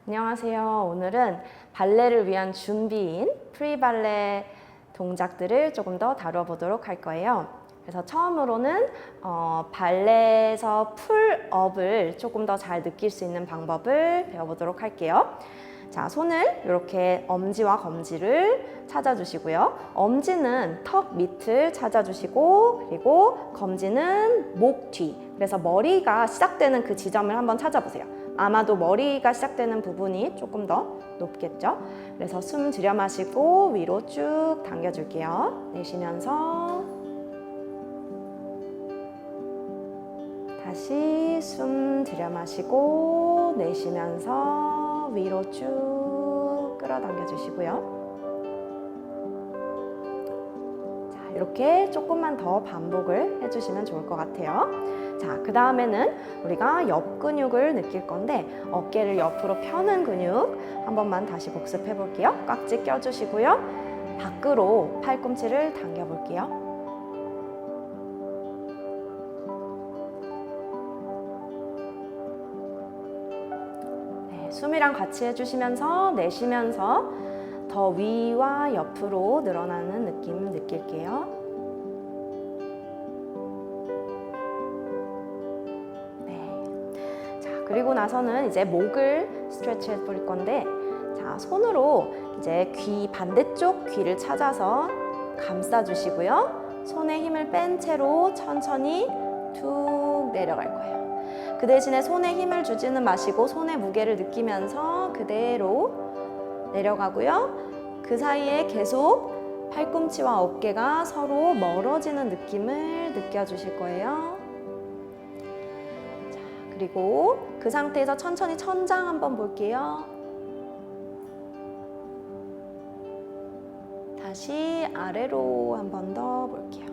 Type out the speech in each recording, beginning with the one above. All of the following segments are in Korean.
안녕하세요. 오늘은 발레를 위한 준비인 프리발레 동작들을 조금 더 다뤄보도록 할 거예요. 그래서 처음으로는 발레에서 풀업을 조금 더 잘 느낄 수 있는 방법을 배워보도록 할게요. 자, 손을 이렇게 엄지와 검지를 찾아주시고요. 엄지는 턱 밑을 찾아주시고, 그리고 검지는 목 뒤. 그래서 머리가 시작되는 그 지점을 한번 찾아보세요. 아마도 머리가 시작되는 부분이 조금 더 높겠죠? 그래서 숨 들여 마시고 위로 쭉 당겨줄게요. 내쉬면서 다시 숨 들여 마시고 내쉬면서 위로 쭉 끌어당겨 주시고요. 자, 이렇게 조금만 더 반복을 해주시면 좋을 것 같아요. 자, 그 다음에는 우리가 옆 근육을 느낄 건데 어깨를 옆으로 펴는 근육 한 번만 다시 복습해 볼게요. 깍지 껴주시고요. 밖으로 팔꿈치를 당겨 볼게요. 숨이랑 같이 해주시면서 내쉬면서 더 위와 옆으로 늘어나는 느낌 느낄게요. 네. 자, 그리고 나서는 이제 목을 스트레치 해볼 건데, 자, 손으로 이제 귀 반대쪽 귀를 찾아서 감싸주시고요. 손에 힘을 뺀 채로 천천히 툭 내려갈 거예요. 그 대신에 손에 힘을 주지는 마시고 손의 무게를 느끼면서 그대로 내려가고요. 그 사이에 계속 팔꿈치와 어깨가 서로 멀어지는 느낌을 느껴주실 거예요. 자, 그리고 그 상태에서 천천히 천장 한번 볼게요. 다시 아래로 한 번 더 볼게요.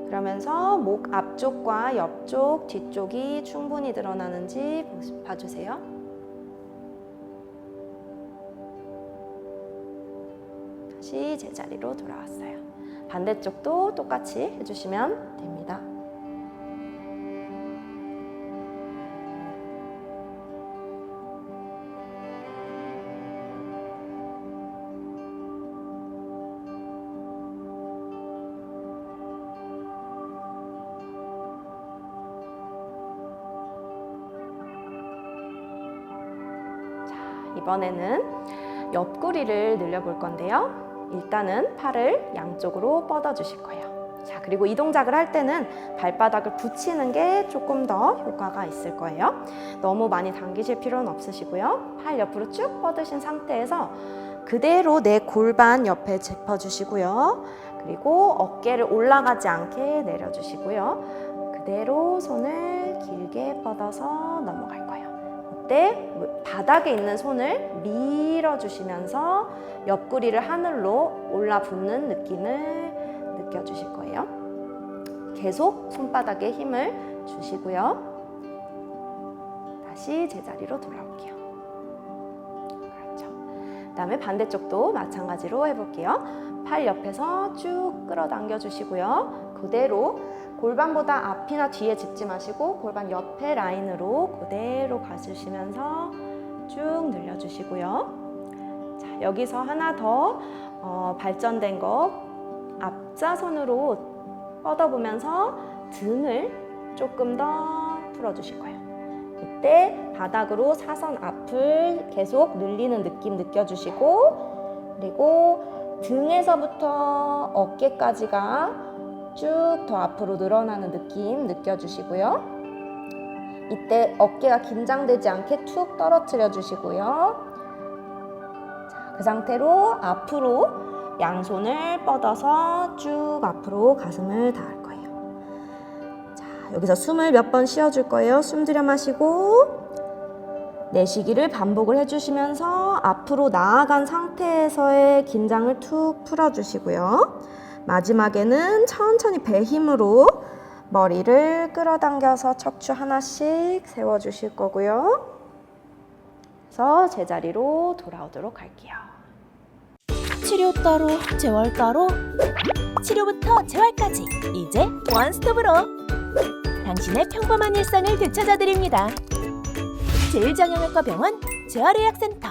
그러면서 목 앞쪽과 옆쪽, 뒤쪽이 충분히 드러나는지 봐주세요. 다시 제자리로 돌아왔어요. 반대쪽도 똑같이 해주시면 됩니다. 이번에는 옆구리를 늘려볼 건데요. 일단은 팔을 양쪽으로 뻗어 주실 거예요. 자, 그리고 이 동작을 할 때는 발바닥을 붙이는 게 조금 더 효과가 있을 거예요. 너무 많이 당기실 필요는 없으시고요. 팔 옆으로 쭉 뻗으신 상태에서 그대로 내 골반 옆에 짚어주시고요. 그리고 어깨를 올라가지 않게 내려주시고요. 그대로 손을 길게 뻗어서 넘어갈 거예요. 이때 바닥에 있는 손을 밀어주시면서 옆구리를 하늘로 올라붙는 느낌을 느껴주실 거예요. 계속 손바닥에 힘을 주시고요. 다시 제자리로 돌아올게요. 그렇죠. 그 다음에 반대쪽도 마찬가지로 해볼게요. 팔 옆에서 쭉 끌어당겨 주시고요. 그대로 골반보다 앞이나 뒤에 짚지 마시고 골반 옆에 라인으로 그대로 가주시면서 쭉 늘려주시고요. 자, 여기서 하나 더 발전된 거 앞좌선으로 뻗어보면서 등을 조금 더 풀어주실 거예요. 이때 바닥으로 사선 앞을 계속 늘리는 느낌 느껴주시고, 그리고 등에서부터 어깨까지가 쭉 더 앞으로 늘어나는 느낌 느껴주시고요. 이때 어깨가 긴장되지 않게 툭 떨어뜨려 주시고요. 자, 그 상태로 앞으로 양손을 뻗어서 쭉 앞으로 가슴을 닿을 거예요. 자, 여기서 숨을 몇 번 쉬어줄 거예요. 숨 들여 마시고 내쉬기를 반복을 해주시면서 앞으로 나아간 상태에서의 긴장을 툭 풀어주시고요. 마지막에는 천천히 배 힘으로 머리를 끌어당겨서 척추 하나씩 세워주실 거고요. 그래서 제자리로 돌아오도록 할게요. 치료 따로, 재활 따로, 치료부터 재활까지 이제 원스톱으로 당신의 평범한 일상을 되찾아드립니다. 제1장영외과 병원 재활의학센터.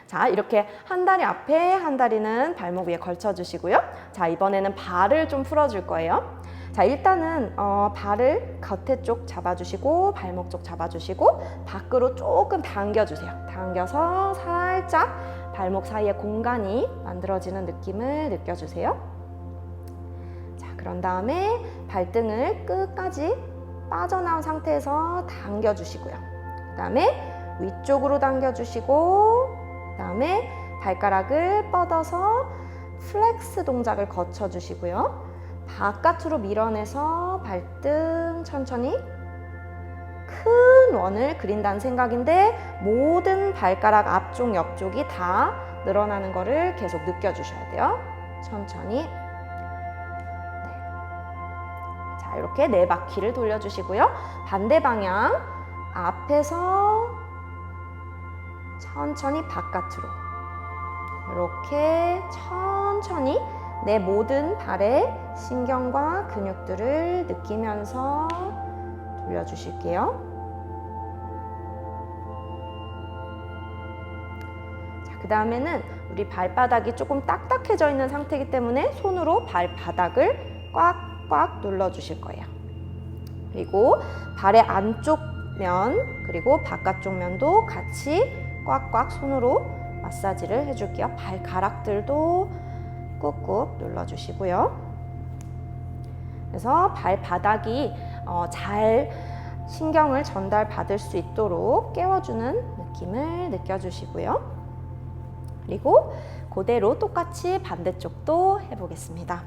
자, 이렇게 한 다리 앞에, 한 다리는 발목 위에 걸쳐주시고요. 자, 이번에는 발을 좀 풀어줄 거예요. 자, 일단은 발을 겉에 쪽 잡아주시고 발목 쪽 잡아주시고 밖으로 조금 당겨주세요. 당겨서 살짝 발목 사이에 공간이 만들어지는 느낌을 느껴주세요. 자, 그런 다음에 발등을 끝까지 빠져나온 상태에서 당겨주시고요. 그 다음에 위쪽으로 당겨주시고 그 다음에 발가락을 뻗어서 플렉스 동작을 거쳐주시고요. 바깥으로 밀어내서 발등 천천히 큰 원을 그린다는 생각인데 모든 발가락 앞쪽, 옆쪽이 다 늘어나는 거를 계속 느껴주셔야 돼요. 천천히. 네. 자, 이렇게 4바퀴를 돌려주시고요. 반대 방향 앞에서 천천히 바깥으로 이렇게 천천히 내 모든 발의 신경과 근육들을 느끼면서 돌려주실게요. 자, 그 다음에는 우리 발바닥이 조금 딱딱해져 있는 상태이기 때문에 손으로 발바닥을 꽉꽉 눌러주실 거예요. 그리고 발의 안쪽 면 그리고 바깥쪽 면도 같이 꽉꽉 손으로 마사지를 해줄게요. 발가락들도 꾹꾹 눌러주시고요. 그래서 발바닥이 잘 신경을 전달받을 수 있도록 깨워주는 느낌을 느껴주시고요. 그리고 그대로 똑같이 반대쪽도 해보겠습니다.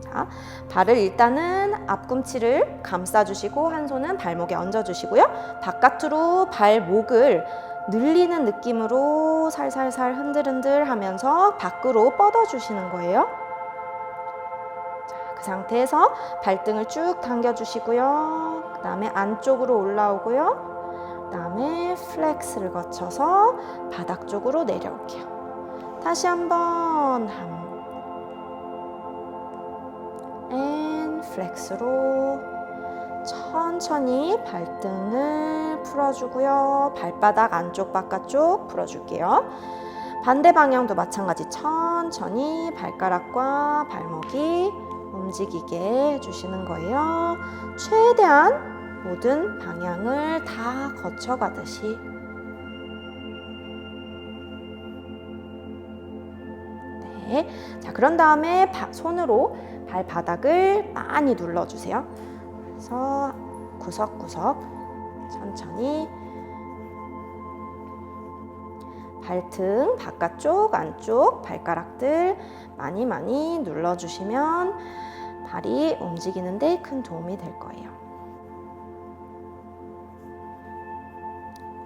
자, 발을 일단은 앞꿈치를 감싸주시고 한 손은 발목에 얹어주시고요. 바깥으로 발목을 늘리는 느낌으로 살살살 흔들흔들 하면서 밖으로 뻗어주시는 거예요. 자, 그 상태에서 발등을 쭉 당겨주시고요. 그 다음에 안쪽으로 올라오고요. 그 다음에 플렉스를 거쳐서 바닥 쪽으로 내려올게요. 다시 한번 플렉스로 천천히 발등을 풀어주고요. 발바닥 안쪽 바깥쪽 풀어줄게요. 반대 방향도 마찬가지 천천히 발가락과 발목이 움직이게 해주시는 거예요. 최대한 모든 방향을 다 거쳐가듯이. 네. 자, 그런 다음에 손으로 발바닥을 많이 눌러주세요. 그래서 구석구석 천천히 발등 바깥쪽 안쪽 발가락들 많이 눌러주시면 발이 움직이는데 큰 도움이 될 거예요.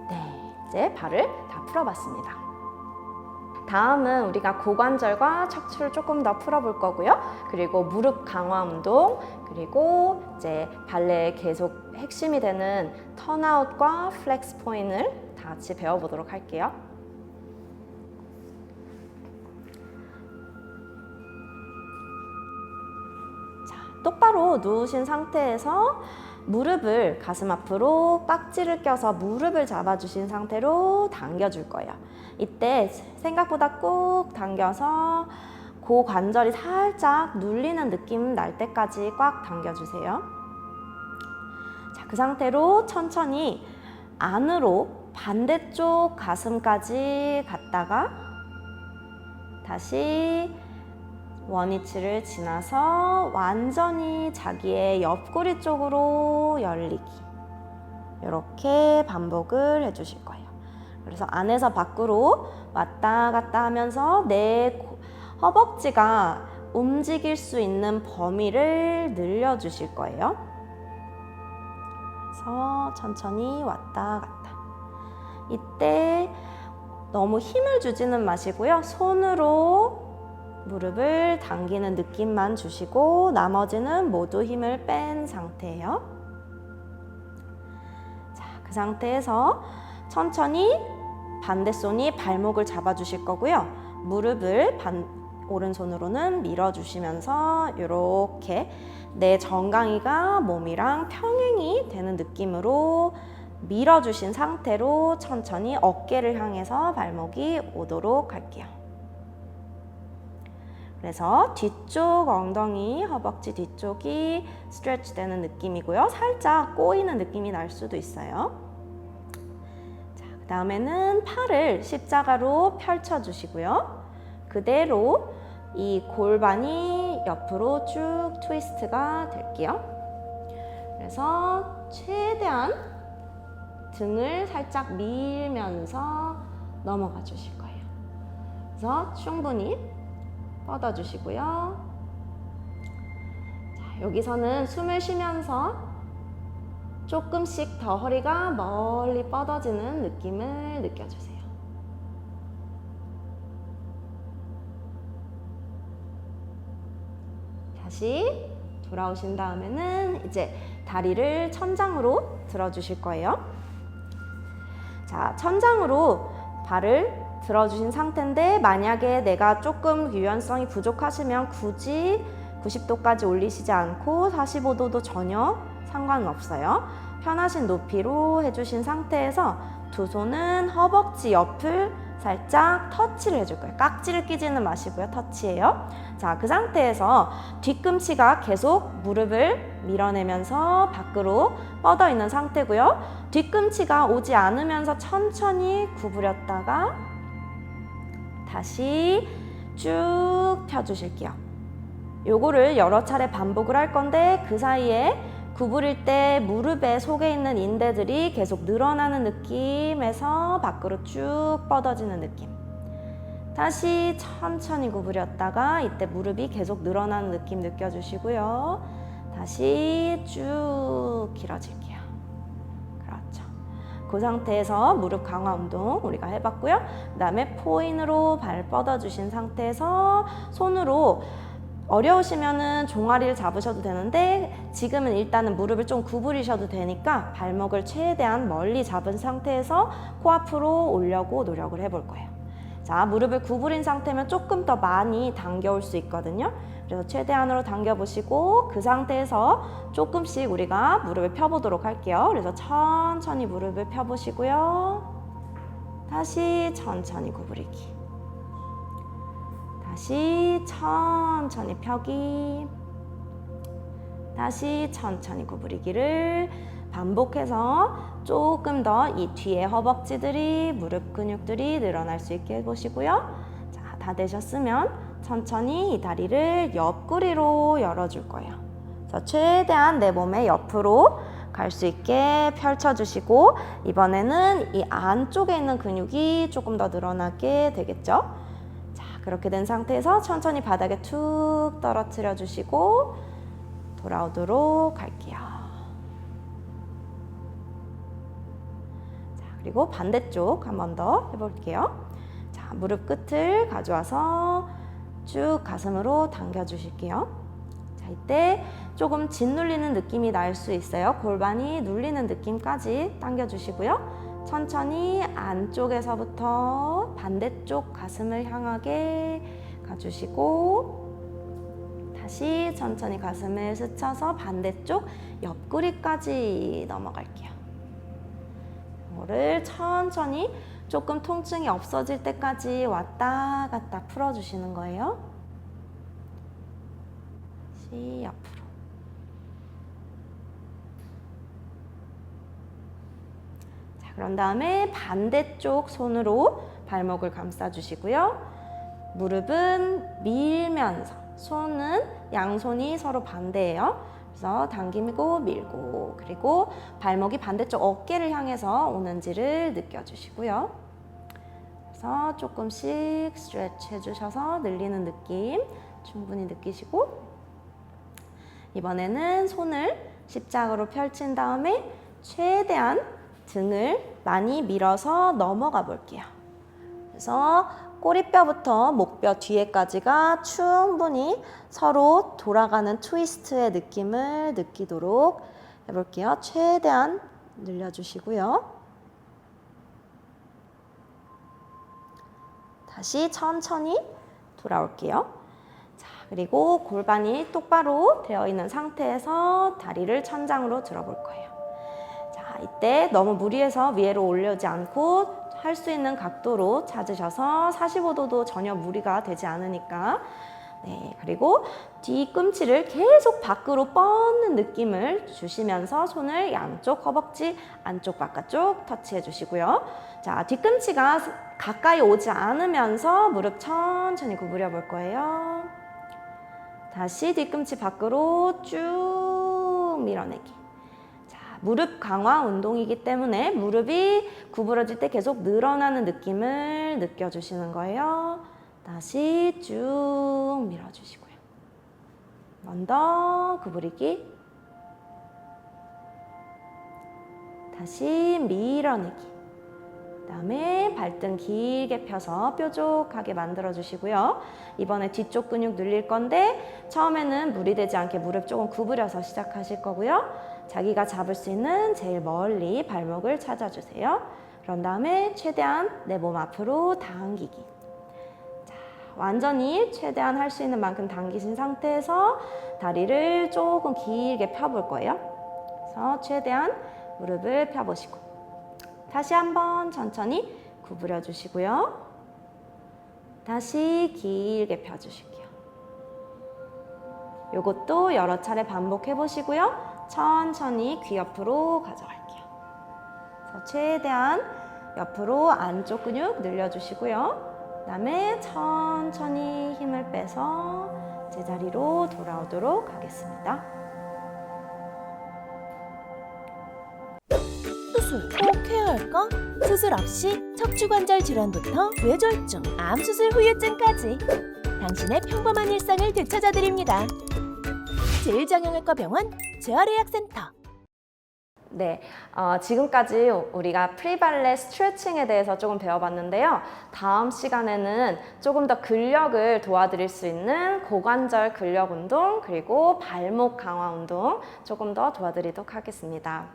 네, 이제 발을 다 풀어봤습니다. 다음은 우리가 고관절과 척추를 조금 더 풀어볼 거고요. 그리고 무릎 강화 운동, 그리고 이제 발레의 계속 핵심이 되는 턴아웃과 플렉스 포인트를 다 같이 배워보도록 할게요. 자, 똑바로 누우신 상태에서 무릎을 가슴 앞으로 깍지를 껴서 무릎을 잡아주신 상태로 당겨줄 거예요. 이때 생각보다 꾹 당겨서 고관절이 살짝 눌리는 느낌 날 때까지 꽉 당겨주세요. 자, 그 상태로 천천히 안으로 반대쪽 가슴까지 갔다가 다시 원위치를 지나서 완전히 자기의 옆구리 쪽으로 열리기. 이렇게 반복을 해주실 거예요. 그래서 안에서 밖으로 왔다 갔다 하면서 내 허벅지가 움직일 수 있는 범위를 늘려주실 거예요. 그래서 천천히 왔다 갔다. 이때 너무 힘을 주지는 마시고요. 손으로 무릎을 당기는 느낌만 주시고 나머지는 모두 힘을 뺀 상태예요. 자, 그 상태에서 천천히 반대손이 발목을 잡아주실 거고요. 무릎을 오른손으로는 밀어주시면서 이렇게 내 정강이가 몸이랑 평행이 되는 느낌으로 밀어주신 상태로 천천히 어깨를 향해서 발목이 오도록 할게요. 그래서 뒤쪽 엉덩이, 허벅지 뒤쪽이 스트레치 되는 느낌이고요. 살짝 꼬이는 느낌이 날 수도 있어요. 자, 그 다음에는 팔을 십자가로 펼쳐주시고요. 그대로 이 골반이 옆으로 쭉 트위스트가 될게요. 그래서 최대한 등을 살짝 밀면서 넘어가 주실 거예요. 그래서 충분히 뻗어주시고요. 자, 여기서는 숨을 쉬면서 조금씩 더 허리가 멀리 뻗어지는 느낌을 느껴주세요. 다시 돌아오신 다음에는 이제 다리를 천장으로 들어주실 거예요. 자, 천장으로 발을 들어주신 상태인데 만약에 내가 조금 유연성이 부족하시면 굳이 90도까지 올리시지 않고 45도도 전혀 상관은 없어요. 편하신 높이로 해주신 상태에서 두 손은 허벅지 옆을 살짝 터치를 해줄 거예요. 깍지를 끼지는 마시고요. 터치예요. 자, 그 상태에서 뒤꿈치가 계속 무릎을 밀어내면서 밖으로 뻗어 있는 상태고요. 뒤꿈치가 오지 않으면서 천천히 구부렸다가 다시 쭉 펴주실게요. 요거를 여러 차례 반복을 할 건데 그 사이에 구부릴 때 무릎에 속에 있는 인대들이 계속 늘어나는 느낌에서 밖으로 쭉 뻗어지는 느낌. 다시 천천히 구부렸다가 이때 무릎이 계속 늘어나는 느낌 느껴주시고요. 다시 쭉 길어질게요. 그렇죠. 그 상태에서 무릎 강화 운동 우리가 해봤고요. 그 다음에 포인으로 발 뻗어주신 상태에서 손으로 어려우시면은 종아리를 잡으셔도 되는데 지금은 일단은 무릎을 좀 구부리셔도 되니까 발목을 최대한 멀리 잡은 상태에서 코앞으로 오려고 노력을 해볼 거예요. 자, 무릎을 구부린 상태면 조금 더 많이 당겨올 수 있거든요. 그래서 최대한으로 당겨보시고 그 상태에서 조금씩 우리가 무릎을 펴보도록 할게요. 그래서 천천히 무릎을 펴보시고요. 다시 천천히 구부리기. 다시 천천히 펴기, 다시 천천히 구부리기를 반복해서 조금 더 이 뒤에 허벅지들이 무릎 근육들이 늘어날 수 있게 해보시고요. 자, 다 되셨으면 천천히 이 다리를 옆구리로 열어줄 거예요. 그래서 최대한 내 몸의 옆으로 갈 수 있게 펼쳐주시고 이번에는 이 안쪽에 있는 근육이 조금 더 늘어나게 되겠죠. 그렇게 된 상태에서 천천히 바닥에 툭 떨어뜨려 주시고 돌아오도록 할게요. 자, 그리고 반대쪽 한 번 더 해볼게요. 자, 무릎 끝을 가져와서 쭉 가슴으로 당겨 주실게요. 자, 이때 조금 짓눌리는 느낌이 날 수 있어요. 골반이 눌리는 느낌까지 당겨 주시고요. 천천히 안쪽에서부터 반대쪽 가슴을 향하게 가주시고 다시 천천히 가슴을 스쳐서 반대쪽 옆구리까지 넘어갈게요. 이거를 천천히 조금 통증이 없어질 때까지 왔다 갔다 풀어주시는 거예요. 다시 옆으로. 그런 다음에 반대쪽 손으로 발목을 감싸주시고요. 무릎은 밀면서 손은 양손이 서로 반대예요. 그래서 당기고 밀고 그리고 발목이 반대쪽 어깨를 향해서 오는지를 느껴주시고요. 그래서 조금씩 스트레치 해주셔서 늘리는 느낌 충분히 느끼시고 이번에는 손을 십자가로 펼친 다음에 최대한 등을 많이 밀어서 넘어가 볼게요. 그래서 꼬리뼈부터 목뼈 뒤에까지가 충분히 서로 돌아가는 트위스트의 느낌을 느끼도록 해볼게요. 최대한 늘려주시고요. 다시 천천히 돌아올게요. 그리고 골반이 똑바로 되어 있는 상태에서 다리를 천장으로 들어볼 거예요. 자, 이때 너무 무리해서 위로 올려지 않고 할 수 있는 각도로 찾으셔서 45도도 전혀 무리가 되지 않으니까. 네, 그리고 뒤꿈치를 계속 밖으로 뻗는 느낌을 주시면서 손을 양쪽 허벅지 안쪽 바깥쪽 터치해 주시고요. 자, 뒤꿈치가 가까이 오지 않으면서 무릎 천천히 구부려 볼 거예요. 다시 뒤꿈치 밖으로 쭉 밀어내기. 자, 무릎 강화 운동이기 때문에 무릎이 구부러질 때 계속 늘어나는 느낌을 느껴주시는 거예요. 다시 쭉 밀어주시고요. 한 번 더 구부리기. 다시 밀어내기. 그다음에 발등 길게 펴서 뾰족하게 만들어 주시고요. 이번에 뒤쪽 근육 늘릴 건데 처음에는 무리되지 않게 무릎 조금 구부려서 시작하실 거고요. 자기가 잡을 수 있는 제일 멀리 발목을 찾아주세요. 그런 다음에 최대한 내 몸 앞으로 당기기. 자, 완전히 최대한 할 수 있는 만큼 당기신 상태에서 다리를 조금 길게 펴볼 거예요. 그래서 최대한 무릎을 펴보시고 다시 한번 천천히 구부려 주시고요. 다시 길게 펴주실게요. 이것도 여러 차례 반복해 보시고요. 천천히 귀 옆으로 가져갈게요. 그래서 최대한 옆으로 안쪽 근육 늘려주시고요. 그다음에 천천히 힘을 빼서 제자리로 돌아오도록 하겠습니다. 수술 꼭 해야 할까? 수술 없이 척추관절 질환부터 뇌졸중, 암 수술 후유증까지 당신의 평범한 일상을 되찾아 드립니다. 제1정형외과 병원 재활의학센터. 네, 지금까지 우리가 프리발레 스트레칭에 대해서 조금 배워봤는데요. 다음 시간에는 조금 더 근력을 도와드릴 수 있는 고관절 근력 운동 그리고 발목 강화 운동 조금 더 도와드리도록 하겠습니다.